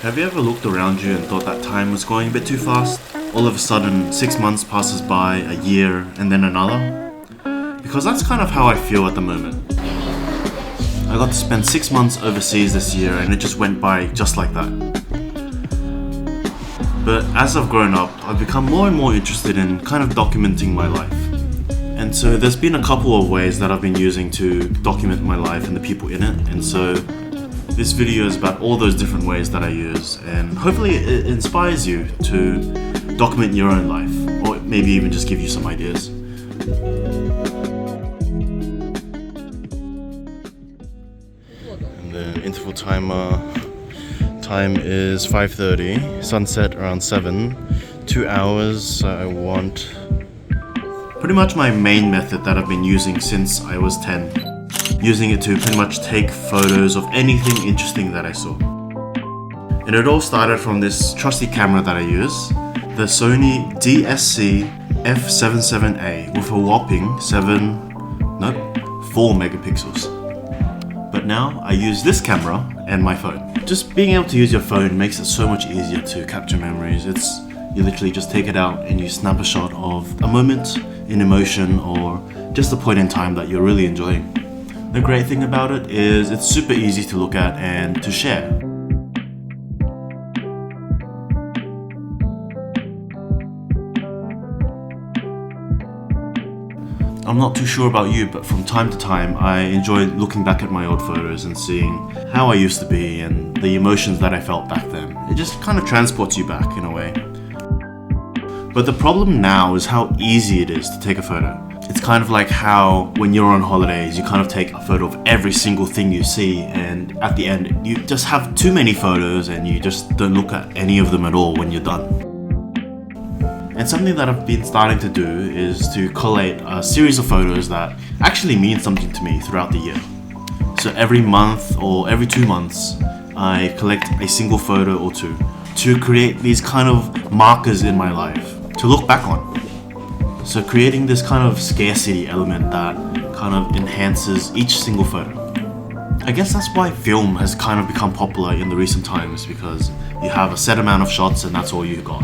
Have you ever looked around you and thought that time was going a bit too fast? All of a sudden, 6 months passes by, a year, and then another? Because that's kind of how I feel at the moment. I got to spend 6 months overseas this year and it just went by just like that. But as I've grown up, I've become more and more interested in kind of documenting my life. And so there's been a couple of ways that I've been using to document my life and the people in it. And so this video is about all those different ways that I use, and hopefully it inspires you to document your own life, or maybe even just give you some ideas. And the interval timer time is 5:30, sunset around 7, 2 hours. I want pretty much my main method that I've been using since I was 10. Using it to pretty much take photos of anything interesting that I saw. And it all started from this trusty camera that I use, the Sony DSC f77A with a whopping 4 megapixels. But now I use this camera and my phone. Just being able to use your phone makes it so much easier to capture memories. You literally just take it out and you snap a shot of a moment in emotion or just a point in time that you're really enjoying. The great thing about it is it's super easy to look at and to share. I'm not too sure about you, but from time to time I enjoy looking back at my old photos and seeing how I used to be and the emotions that I felt back then. It just kind of transports you back in a way. But the problem now is how easy it is to take a photo. It's kind of like how when you're on holidays, you kind of take a photo of every single thing you see, and at the end, you just have too many photos and you just don't look at any of them at all when you're done. And something that I've been starting to do is to collate a series of photos that actually mean something to me throughout the year. So every month or every 2 months, I collect a single photo or two to create these kind of markers in my life to look back on. So creating this kind of scarcity element that kind of enhances each single photo. I guess that's why film has kind of become popular in the recent times, because you have a set amount of shots and that's all you got.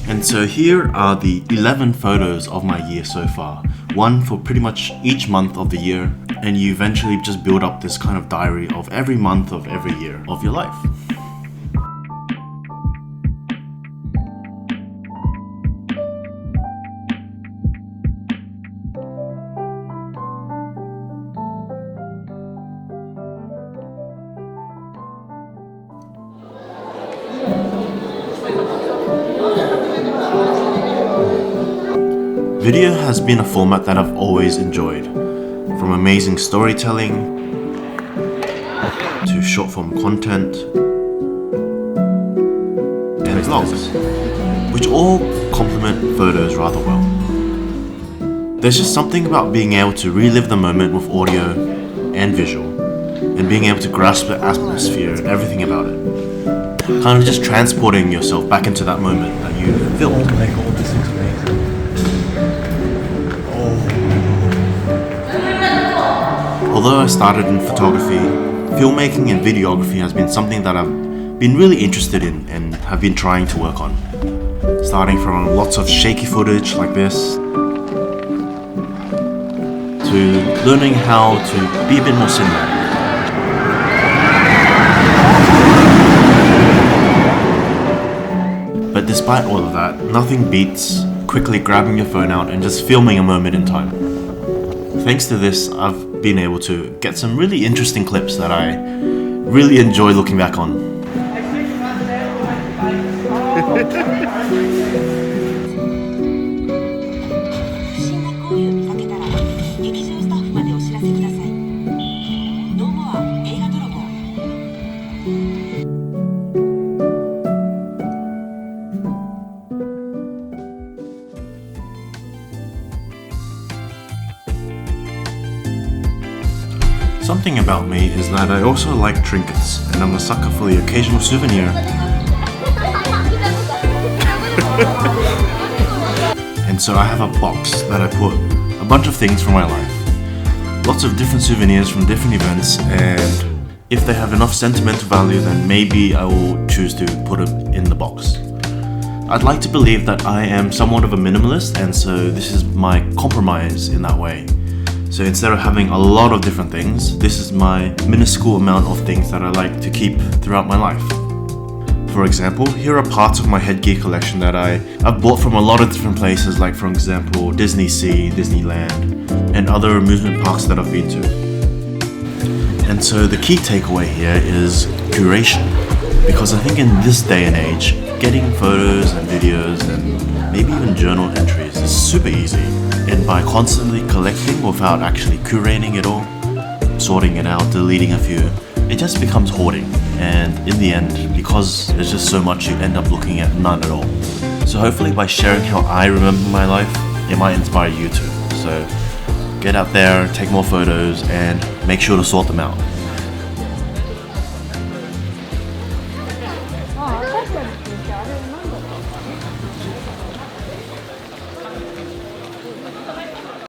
And so here are the 11 photos of my year so far. One for pretty much each month of the year, and you eventually just build up this kind of diary of every month of every year of your life. Video has been a format that I've always enjoyed, from amazing storytelling to short form content and vlogs, which all complement photos rather well. There's just something about being able to relive the moment with audio and visual, and being able to grasp the atmosphere and everything about it. Kind of just transporting yourself back into that moment that you filmed. Although I started in photography, filmmaking and videography has been something that I've been really interested in and have been trying to work on. Starting from lots of shaky footage like this, to learning how to be a bit more cinematic. But despite all of that, nothing beats quickly grabbing your phone out and just filming a moment in time. Thanks to this, I've been able to get some really interesting clips that I really enjoy looking back on. Something about me is that I also like trinkets, and I'm a sucker for the occasional souvenir. And so I have a box that I put a bunch of things from my life. Lots of different souvenirs from different events, and If they have enough sentimental value, then maybe I will choose to put them in the box. I'd like to believe that I am somewhat of a minimalist, and so this is my compromise in that way. So instead of having a lot of different things, this is my minuscule amount of things that I like to keep throughout my life. For example, here are parts of my headgear collection that I've bought from a lot of different places, like for example Disney Sea, Disneyland, and other amusement parks that I've been to. And so the key takeaway here is curation, because I think in this day and age, getting photos and videos and maybe even journal entries is super easy. And by constantly collecting without actually curating it all, sorting it out, deleting a few, it just becomes hoarding. And in the end, because there's just so much, you end up looking at none at all. So hopefully by sharing how I remember my life, it might inspire you too. So get out there, take more photos, and make sure to sort them out.